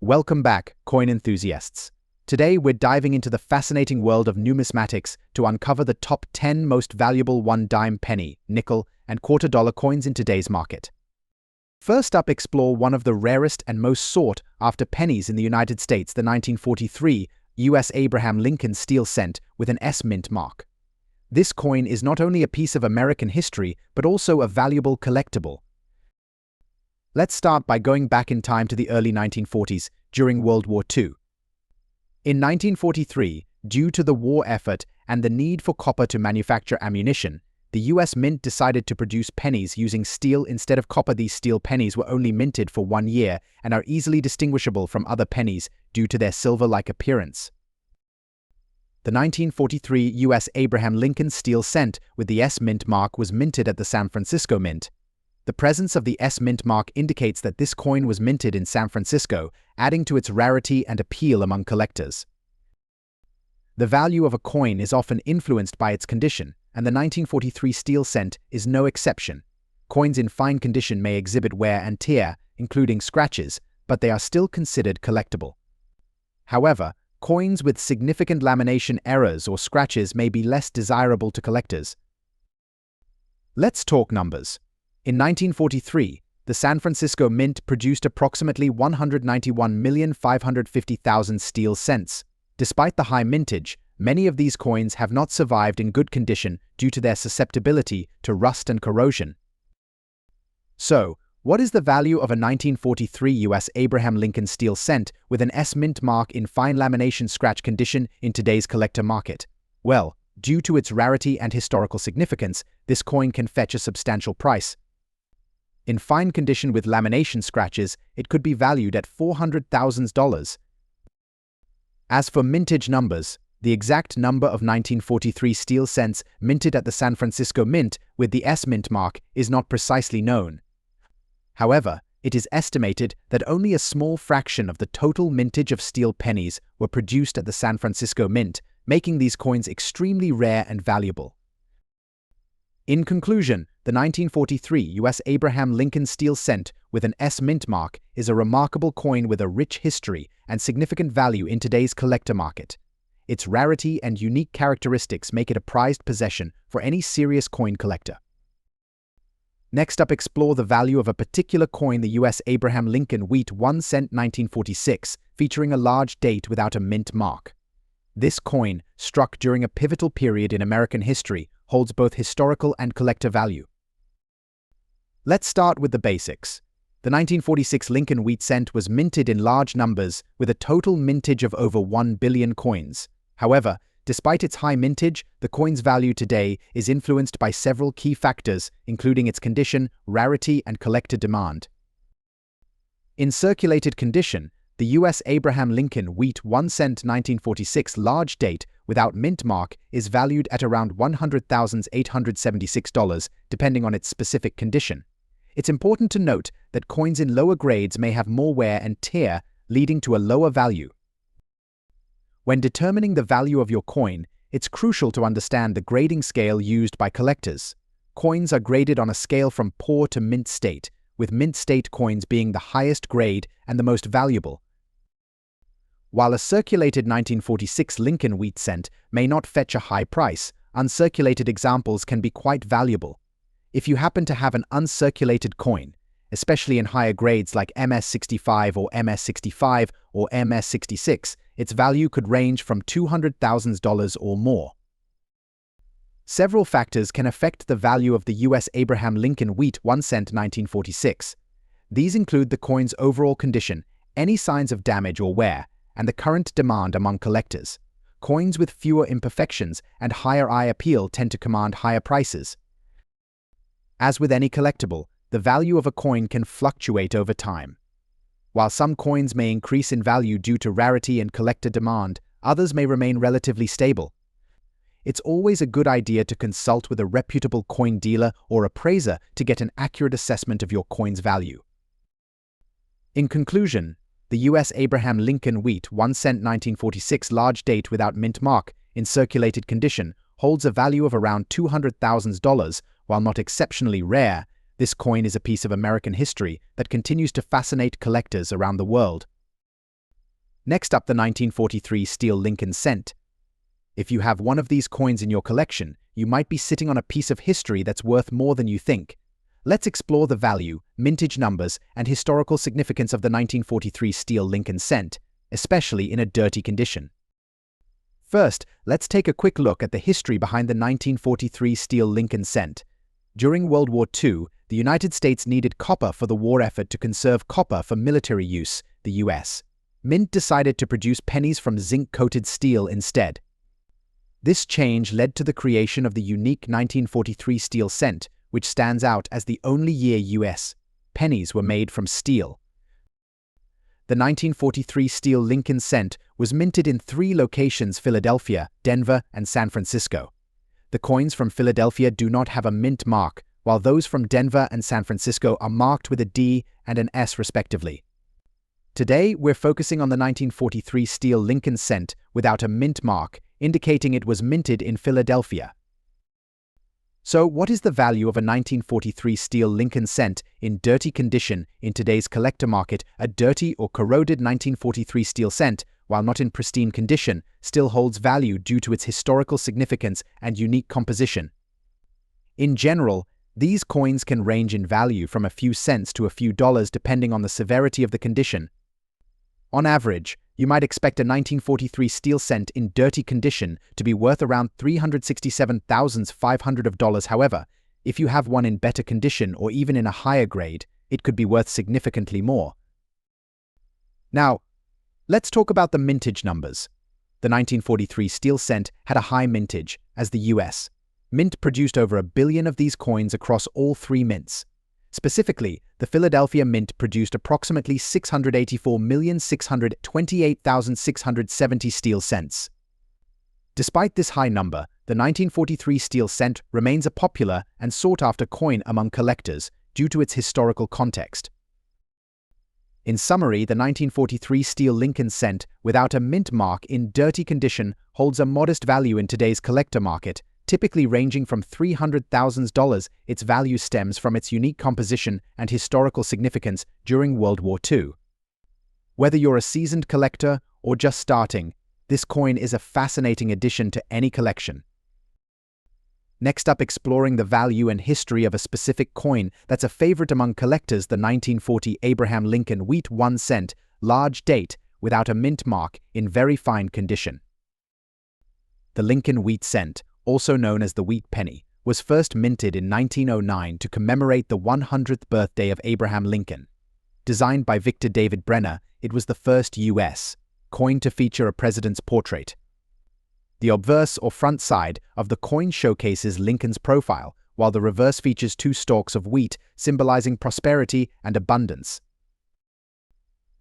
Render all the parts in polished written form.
Welcome back, coin enthusiasts. Today we're diving into the fascinating world of numismatics to uncover the top 10 most valuable one-dime penny, nickel, and quarter-dollar coins in today's market. First up, explore one of the rarest and most sought-after pennies in the United States, the 1943 U.S. Abraham Lincoln steel cent with an S mint mark. This coin is not only a piece of American history, but also a valuable collectible. Let's start by going back in time to the early 1940s, during World War II. In 1943, due to the war effort and the need for copper to manufacture ammunition, the U.S. Mint decided to produce pennies using steel instead of copper. These steel pennies were only minted for 1 year and are easily distinguishable from other pennies due to their silver-like appearance. The 1943 U.S. Abraham Lincoln steel cent with the S Mint mark was minted at the San Francisco Mint. The presence of the S Mint mark indicates that this coin was minted in San Francisco, adding to its rarity and appeal among collectors. The value of a coin is often influenced by its condition, and the 1943 steel cent is no exception. Coins in fine condition may exhibit wear and tear, including scratches, but they are still considered collectible. However, coins with significant lamination errors or scratches may be less desirable to collectors. Let's talk numbers. In 1943, the San Francisco Mint produced approximately 191,550,000 steel cents. Despite the high mintage, many of these coins have not survived in good condition due to their susceptibility to rust and corrosion. So, what is the value of a 1943 U.S. Abraham Lincoln steel cent with an S Mint mark in fine lamination scratch condition in today's collector market? Well, due to its rarity and historical significance, this coin can fetch a substantial price. In fine condition with lamination scratches, it could be valued at $400,000. As for mintage numbers, the exact number of 1943 steel cents minted at the San Francisco Mint with the S Mint mark is not precisely known. However, it is estimated that only a small fraction of the total mintage of steel pennies were produced at the San Francisco Mint, making these coins extremely rare and valuable. In conclusion, the 1943 U.S. Abraham Lincoln steel cent with an S Mint mark is a remarkable coin with a rich history and significant value in today's collector market. Its rarity and unique characteristics make it a prized possession for any serious coin collector. Next up, explore the value of a particular coin, the U.S. Abraham Lincoln wheat 1 cent 1946, featuring a large date without a mint mark. This coin, struck during a pivotal period in American history, holds both historical and collector value. Let's start with the basics. The 1946 Lincoln wheat cent was minted in large numbers with a total mintage of over 1 billion coins. However, despite its high mintage, the coin's value today is influenced by several key factors, including its condition, rarity, and collector demand. In circulated condition, the U.S. Abraham Lincoln wheat 1 cent 1946 large date without mint mark is valued at around $100,876, depending on its specific condition. It's important to note that coins in lower grades may have more wear and tear, leading to a lower value. When determining the value of your coin, it's crucial to understand the grading scale used by collectors. Coins are graded on a scale from poor to mint state, with mint state coins being the highest grade and the most valuable. While a circulated 1946 Lincoln wheat cent may not fetch a high price, uncirculated examples can be quite valuable. If you happen to have an uncirculated coin, especially in higher grades like MS65 or MS65 or MS66, its value could range from $200,000 or more. Several factors can affect the value of the U.S. Abraham Lincoln wheat 1 cent 1946. These include the coin's overall condition, any signs of damage or wear, and the current demand among collectors. Coins with fewer imperfections and higher eye appeal tend to command higher prices. As with any collectible, the value of a coin can fluctuate over time. While some coins may increase in value due to rarity and collector demand, others may remain relatively stable. It's always a good idea to consult with a reputable coin dealer or appraiser to get an accurate assessment of your coin's value. In conclusion, the U.S. Abraham Lincoln wheat 1 cent 1946 large date without mint mark in circulated condition holds a value of around $200,000. While not exceptionally rare, this coin is a piece of American history that continues to fascinate collectors around the world. Next up, the 1943 steel Lincoln cent. If you have one of these coins in your collection, you might be sitting on a piece of history that's worth more than you think. Let's explore the value, mintage numbers, and historical significance of the 1943 steel Lincoln cent, especially in a dirty condition. First, let's take a quick look at the history behind the 1943 steel Lincoln cent. During World War II, the United States needed copper for the war effort to conserve copper for military use, the US. Mint decided to produce pennies from zinc-coated steel instead. This change led to the creation of the unique 1943 steel cent, which stands out as the only year US pennies were made from steel. The 1943 steel Lincoln cent was minted in 3 locations: Philadelphia, Denver, and San Francisco. The coins from Philadelphia do not have a mint mark, while those from Denver and San Francisco are marked with a D and an S respectively. Today, we're focusing on the 1943 steel Lincoln cent without a mint mark, indicating it was minted in Philadelphia. So, what is the value of a 1943 steel Lincoln cent in dirty condition in today's collector market? A dirty or corroded 1943 steel cent, while not in pristine condition, still holds value due to its historical significance and unique composition. In general, these coins can range in value from a few cents to a few dollars depending on the severity of the condition. On average, you might expect a 1943 steel cent in dirty condition to be worth around $367,500. However, if you have one in better condition or even in a higher grade, it could be worth significantly more. Now, let's talk about the mintage numbers. The 1943 steel cent had a high mintage, as the US Mint produced over 1 billion of these coins across all 3 mints. Specifically, the Philadelphia Mint produced approximately 684,628,670 steel cents. Despite this high number, the 1943 steel cent remains a popular and sought-after coin among collectors due to its historical context. In summary, the 1943 steel Lincoln cent, without a mint mark in dirty condition, holds a modest value in today's collector market, typically ranging from $300,000. Its value stems from its unique composition and historical significance during World War II. Whether you're a seasoned collector or just starting, this coin is a fascinating addition to any collection. Next up, exploring the value and history of a specific coin that's a favorite among collectors: the 1940 Abraham Lincoln wheat 1 cent, large date, without a mint mark, in very fine condition. The Lincoln wheat cent, also known as the wheat penny, was first minted in 1909 to commemorate the 100th birthday of Abraham Lincoln. Designed by Victor David Brenner, it was the first U.S. coin to feature a president's portrait. The obverse or front side of the coin showcases Lincoln's profile, while the reverse features 2 stalks of wheat, symbolizing prosperity and abundance.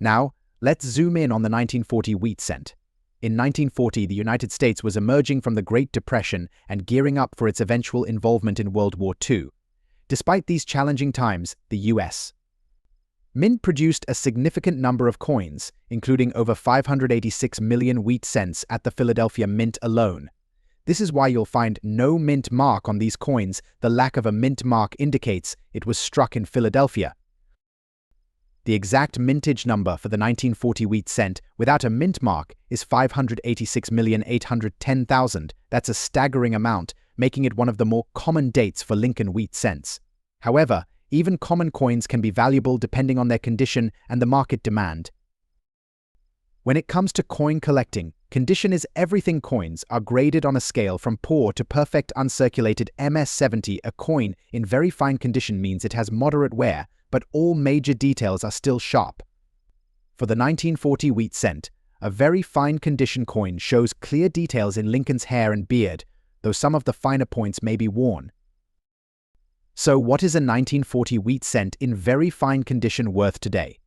Now, let's zoom in on the 1940 wheat cent. In 1940, the United States was emerging from the Great Depression and gearing up for its eventual involvement in World War II. Despite these challenging times, the U.S. Mint produced a significant number of coins, including over 586 million wheat cents at the Philadelphia Mint alone. This is why you'll find no mint mark on these coins. The lack of a mint mark indicates it was struck in Philadelphia. The exact mintage number for the 1940 wheat cent without a mint mark is 586,810,000. That's a staggering amount, making it one of the more common dates for Lincoln wheat cents. However, even common coins can be valuable depending on their condition and the market demand. When it comes to coin collecting, condition is everything. Coins are graded on a scale from poor to perfect uncirculated. MS70, a coin in very fine condition, means it has moderate wear, but all major details are still sharp. For the 1940 wheat cent, a very fine condition coin shows clear details in Lincoln's hair and beard, though some of the finer points may be worn. So, what is a 1940 wheat cent in very fine condition worth today?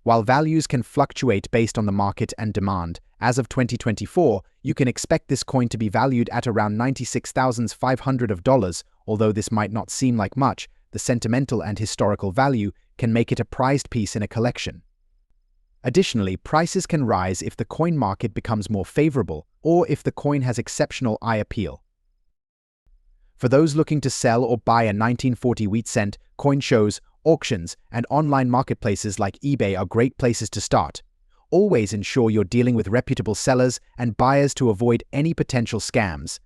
While values can fluctuate based on the market and demand, as of 2024, you can expect this coin to be valued at around $96,500. Although this might not seem like much, the sentimental and historical value can make it a prized piece in a collection. Additionally, prices can rise if the coin market becomes more favorable or if the coin has exceptional eye appeal. For those looking to sell or buy a 1940 wheat cent, coin shows, auctions, and online marketplaces like eBay are great places to start. always ensure you're dealing with reputable sellers and buyers to avoid any potential scams.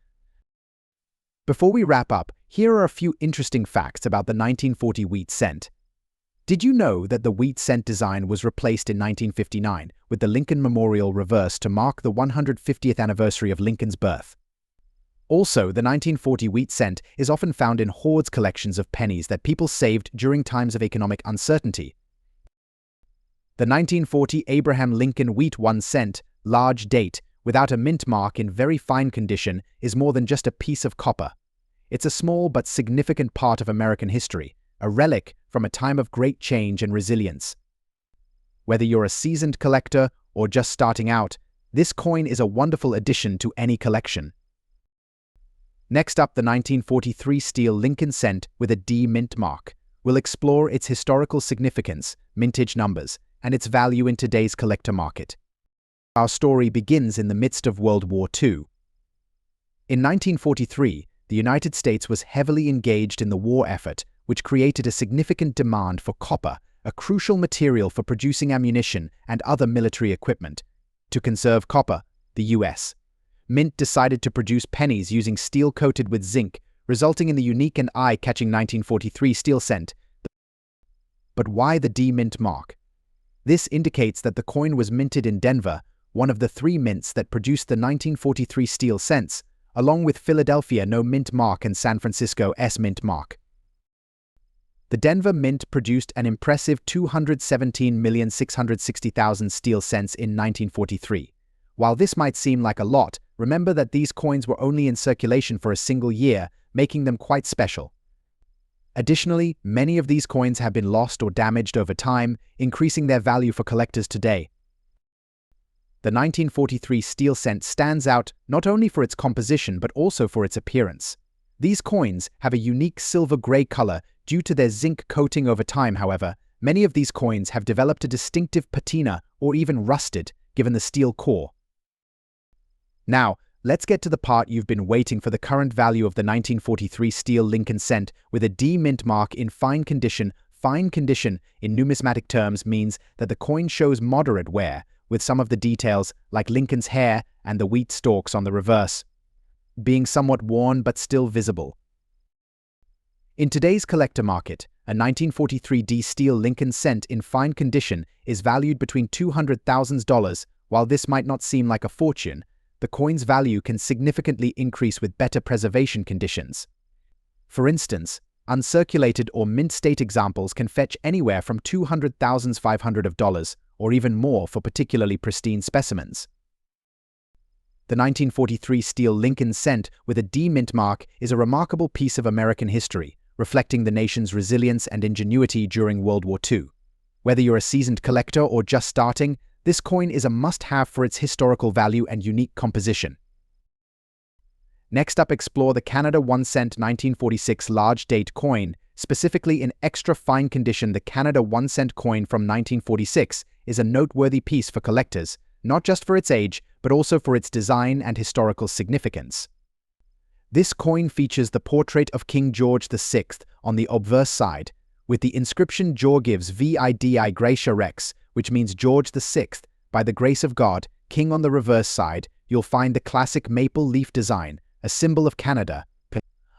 Before we wrap up, here are a few interesting facts about the 1940 wheat cent. Did you know that the wheat cent design was replaced in 1959 with the Lincoln Memorial reverse to mark the 150th anniversary of Lincoln's birth? Also, the 1940 wheat cent is often found in Hoard's collections of pennies that people saved during times of economic uncertainty. The 1940 Abraham Lincoln wheat 1 cent, large date, without a mint mark in very fine condition, is more than just a piece of copper. It's a small but significant part of American history, a relic from a time of great change and resilience. Whether you're a seasoned collector or just starting out, this coin is a wonderful addition to any collection. Next up, the 1943 steel Lincoln cent with a D mint mark. We'll explore its historical significance, mintage numbers, and its value in today's collector market. Our story begins in the midst of World War II. In 1943, the United States was heavily engaged in the war effort, which created a significant demand for copper, a crucial material for producing ammunition and other military equipment. To conserve copper, the U.S. Mint decided to produce pennies using steel coated with zinc, resulting in the unique and eye-catching 1943 steel cent. But why the D mint mark? This indicates that the coin was minted in Denver, one of the 3 mints that produced the 1943 steel cents, along with Philadelphia no mint mark and San Francisco S mint mark. The Denver Mint produced an impressive 217,660,000 steel cents in 1943. While this might seem like a lot, remember that these coins were only in circulation for a single year, making them quite special. Additionally, many of these coins have been lost or damaged over time, increasing their value for collectors today. The 1943 steel cent stands out not only for its composition but also for its appearance. These coins have a unique silver-gray color due to their zinc coating over time. However, many of these coins have developed a distinctive patina or even rusted, given the steel core. Now, let's get to the part you've been waiting for: the current value of the 1943 steel Lincoln cent with a D mint mark in fine condition. Fine condition, in numismatic terms, means that the coin shows moderate wear, with some of the details, like Lincoln's hair and the wheat stalks on the reverse, being somewhat worn but still visible. In today's collector market, a 1943 D steel Lincoln cent in fine condition is valued between $200,000. While this might not seem like a fortune, the coin's value can significantly increase with better preservation conditions. For instance, uncirculated or mint state examples can fetch anywhere from $200,500 or even more for particularly pristine specimens. The 1943 steel Lincoln cent with a D mint mark is a remarkable piece of American history, reflecting the nation's resilience and ingenuity during World War II. Whether you're a seasoned collector or just starting, this coin is a must-have for its historical value and unique composition. Next up, explore the Canada 1 cent 1946 large date coin. Specifically in extra fine condition, the Canada 1 cent coin from 1946 is a noteworthy piece for collectors, not just for its age, but also for its design and historical significance. This coin features the portrait of King George VI on the obverse side, with the inscription "Jor gives Vidi Gracia Rex," which means George VI, by the grace of God, King. On the reverse side, you'll find the classic maple leaf design, a symbol of Canada,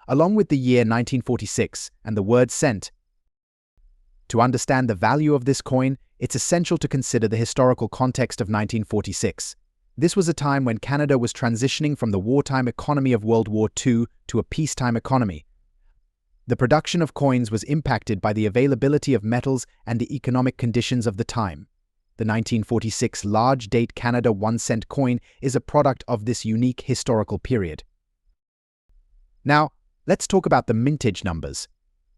along with the year 1946 and the word cent. To understand the value of this coin, it's essential to consider the historical context of 1946. This was a time when Canada was transitioning from the wartime economy of World War II to a peacetime economy. The production of coins was impacted by the availability of metals and the economic conditions of the time. The 1946 large date Canada 1 cent coin is a product of this unique historical period. Now, let's talk about the mintage numbers.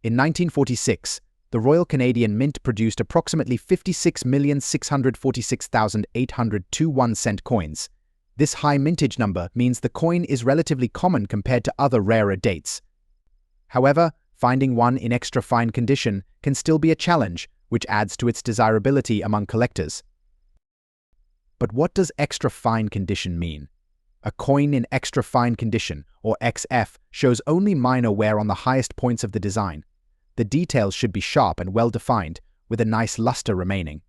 In 1946, the Royal Canadian Mint produced approximately 56,646,802 1-cent coins. This high mintage number means the coin is relatively common compared to other rarer dates. However, finding one in extra fine condition can still be a challenge, which adds to its desirability among collectors. But what does extra fine condition mean? A coin in extra fine condition, or XF, shows only minor wear on the highest points of the design. The details should be sharp and well defined, with a nice luster remaining.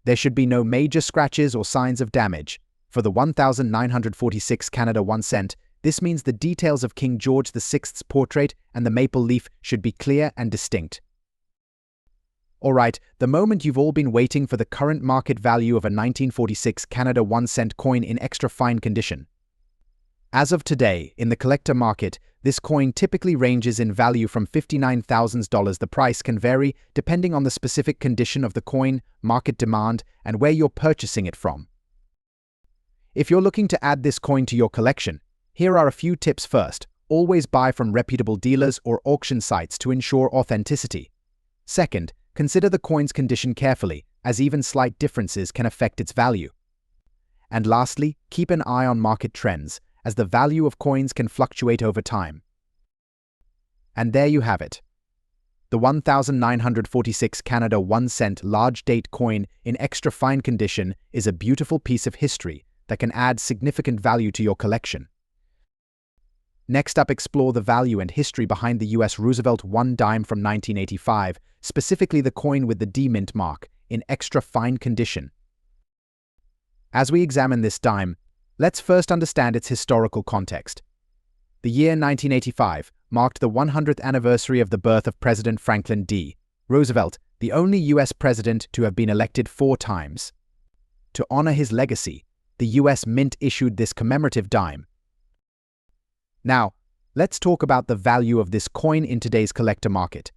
There should be no major scratches or signs of damage. For the 1946 Canada 1 cent, this means the details of King George VI's portrait and the maple leaf should be clear and distinct. Alright, the moment you've all been waiting for the current market value of a 1946 Canada 1 cent coin in extra fine condition. As of today, in the collector market, this coin typically ranges in value from $59,000. The price can vary depending on the specific condition of the coin, market demand, and where you're purchasing it from. If you're looking to add this coin to your collection, here are a few tips. First, always buy from reputable dealers or auction sites to ensure authenticity. Second, consider the coin's condition carefully, as even slight differences can affect its value. And lastly, keep an eye on market trends, as the value of coins can fluctuate over time. And there you have it. The 1946 Canada 1 cent large date coin in extra fine condition is a beautiful piece of history that can add significant value to your collection. Next up, explore the value and history behind the US Roosevelt Dime from 1985, specifically the coin with the D mint mark, in extra fine condition. As we examine this dime, let's first understand its historical context. The year 1985 marked the 100th anniversary of the birth of President Franklin D. Roosevelt, the only US president to have been elected 4 times. To honor his legacy, the US Mint issued this commemorative dime. Now, let's talk about the value of this coin in today's collector market.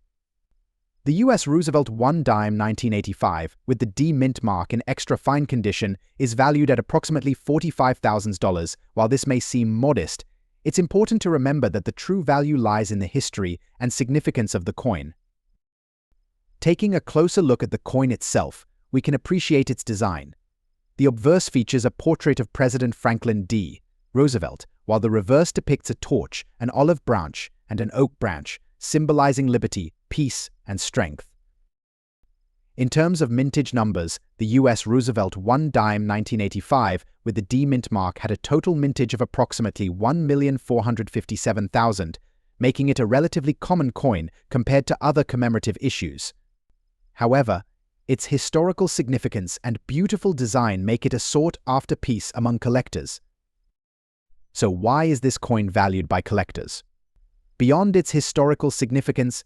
The US Roosevelt Dime 1985, with the D mint mark in extra fine condition, is valued at approximately $45,000. While this may seem modest, it's important to remember that the true value lies in the history and significance of the coin. Taking a closer look at the coin itself, we can appreciate its design. The obverse features a portrait of President Franklin D. Roosevelt, while the reverse depicts a torch, an olive branch, and an oak branch, symbolizing liberty, peace, and strength. In terms of mintage numbers, the US Roosevelt Dime 1985 with the D mint mark had a total mintage of approximately 1,457,000, making it a relatively common coin compared to other commemorative issues. However, its historical significance and beautiful design make it a sought-after piece among collectors. So why is this coin valued by collectors? Beyond its historical significance,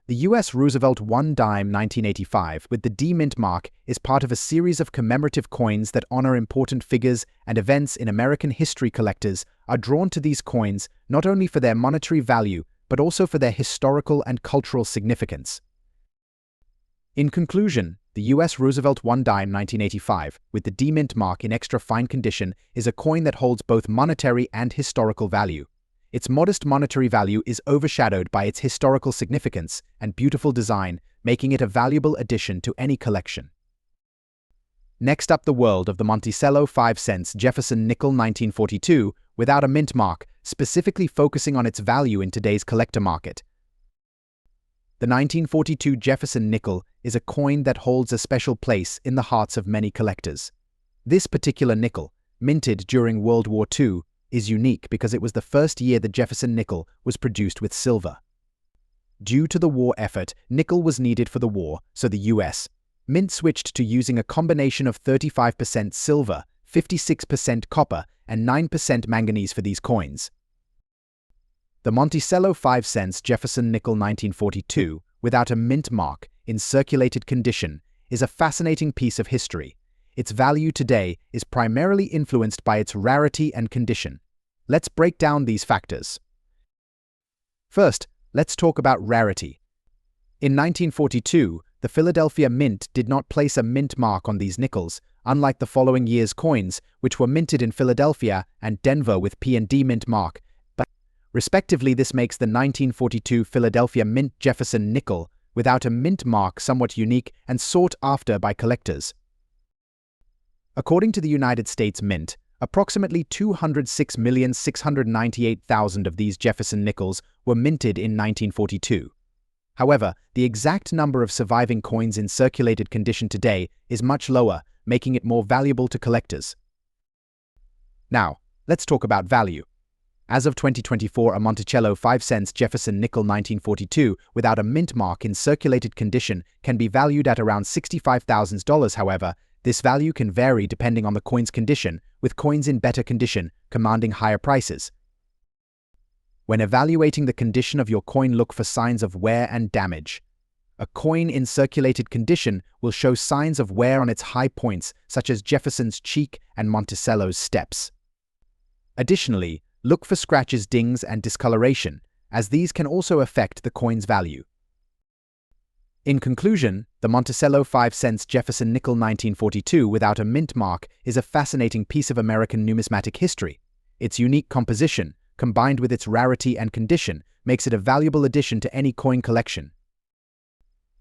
the US Roosevelt Dime 1985 with the D mint mark is part of a series of commemorative coins that honor important figures and events in American history. Collectors are drawn to these coins not only for their monetary value, but also for their historical and cultural significance. In conclusion, the US Roosevelt Dime 1985 with the D mint mark in extra fine condition is a coin that holds both monetary and historical value. Its modest monetary value is overshadowed by its historical significance and beautiful design, making it a valuable addition to any collection. Next up, the world of the Monticello 5 cents Jefferson Nickel 1942 without a mint mark, specifically focusing on its value in today's collector market. The 1942 Jefferson Nickel is a coin that holds a special place in the hearts of many collectors. This particular nickel, minted during World War II, is unique because it was the first year the Jefferson Nickel was produced with silver. Due to the war effort, nickel was needed for the war, so the US Mint switched to using a combination of 35% silver, 56% copper, and 9% manganese for these coins. The Monticello 5 cents Jefferson Nickel 1942, without a mint mark, in circulated condition, is a fascinating piece of history. Its value today is primarily influenced by its rarity and condition. Let's break down these factors. First, let's talk about rarity. In 1942, the Philadelphia Mint did not place a mint mark on these nickels, unlike the following year's coins, which were minted in Philadelphia and Denver with P and D mint mark. But respectively, this makes the 1942 Philadelphia Mint Jefferson Nickel without a mint mark somewhat unique and sought after by collectors. According to the United States Mint, approximately 206,698,000 of these Jefferson nickels were minted in 1942. However, the exact number of surviving coins in circulated condition today is much lower, making it more valuable to collectors. Now, let's talk about value. As of 2024, a Monticello 5 cents Jefferson Nickel 1942 without a mint mark in circulated condition can be valued at around $65,000. However, this value can vary depending on the coin's condition, with coins in better condition commanding higher prices. When evaluating the condition of your coin, look for signs of wear and damage. A coin in circulated condition will show signs of wear on its high points, such as Jefferson's cheek and Monticello's steps. Additionally, look for scratches, dings, and discoloration, as these can also affect the coin's value. In conclusion, the Monticello 5 cents Jefferson Nickel 1942 without a mint mark is a fascinating piece of American numismatic history. Its unique composition, combined with its rarity and condition, makes it a valuable addition to any coin collection.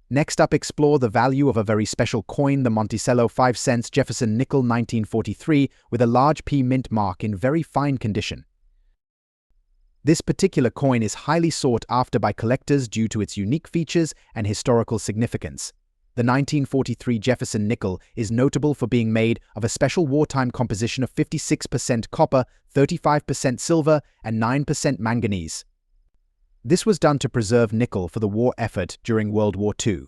Next up, explore the value of a very special coin, the Monticello 5 cents Jefferson Nickel 1943 with a large P mint mark in very fine condition. This particular coin is highly sought after by collectors due to its unique features and historical significance. The 1943 Jefferson Nickel is notable for being made of a special wartime composition of 56% copper, 35% silver, and 9% manganese. This was done to preserve nickel for the war effort during World War II.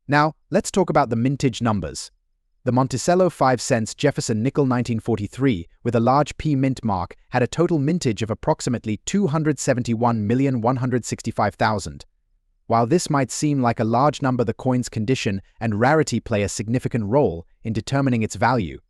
Now, let's talk about the mintage numbers. The Monticello 5 cents Jefferson Nickel 1943 with a large P mint mark had a total mintage of approximately 271,165,000. While this might seem like a large number, the coin's condition and rarity play a significant role in determining its value.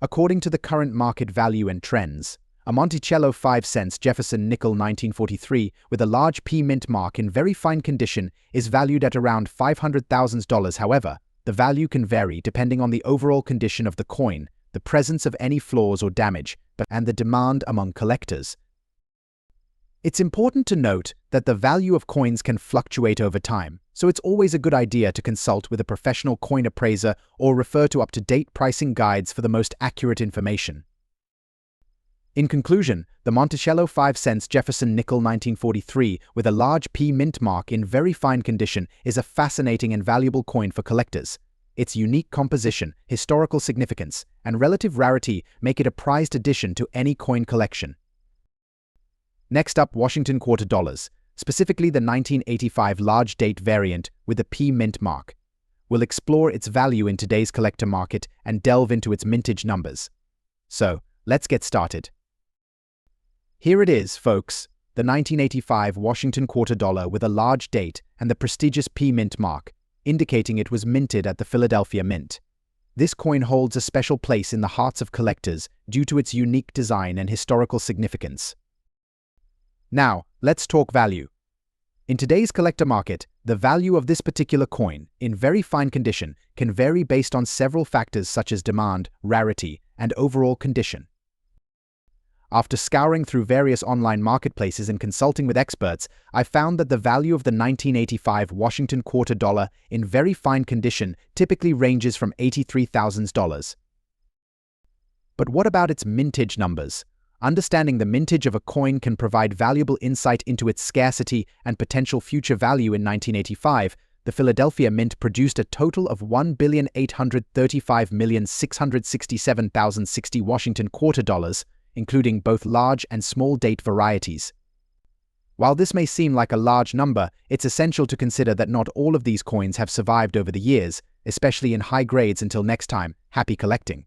According to the current market value and trends, a Monticello 5 cents Jefferson Nickel 1943 with a large P mint mark in very fine condition is valued at around $500,000. However, the value can vary depending on the overall condition of the coin, the presence of any flaws or damage, and the demand among collectors. It's important to note that the value of coins can fluctuate over time, so it's always a good idea to consult with a professional coin appraiser or refer to up-to-date pricing guides for the most accurate information. In conclusion, the Monticello 5 cents Jefferson Nickel 1943 with a large P mint mark in very fine condition is a fascinating and valuable coin for collectors. Its unique composition, historical significance, and relative rarity make it a prized addition to any coin collection. Next up, Washington quarter dollars, specifically the 1985 large date variant with the P mint mark. We'll explore its value in today's collector market and delve into its mintage numbers. So, let's get started. Here it is, folks, the 1985 Washington quarter dollar with a large date and the prestigious P mint mark, indicating it was minted at the Philadelphia Mint. This coin holds a special place in the hearts of collectors due to its unique design and historical significance. Now, let's talk value. In today's collector market, the value of this particular coin, in very fine condition, can vary based on several factors such as demand, rarity, and overall condition. After scouring through various online marketplaces and consulting with experts, I found that the value of the 1985 Washington quarter dollar in very fine condition typically ranges from $83,000. But what about its mintage numbers? Understanding the mintage of a coin can provide valuable insight into its scarcity and potential future value. In 1985, the Philadelphia Mint produced a total of 1,835,667,060 Washington quarter dollars, including both large and small date varieties. While this may seem like a large number, it's essential to consider that not all of these coins have survived over the years, especially in high grades. Until next time, happy collecting.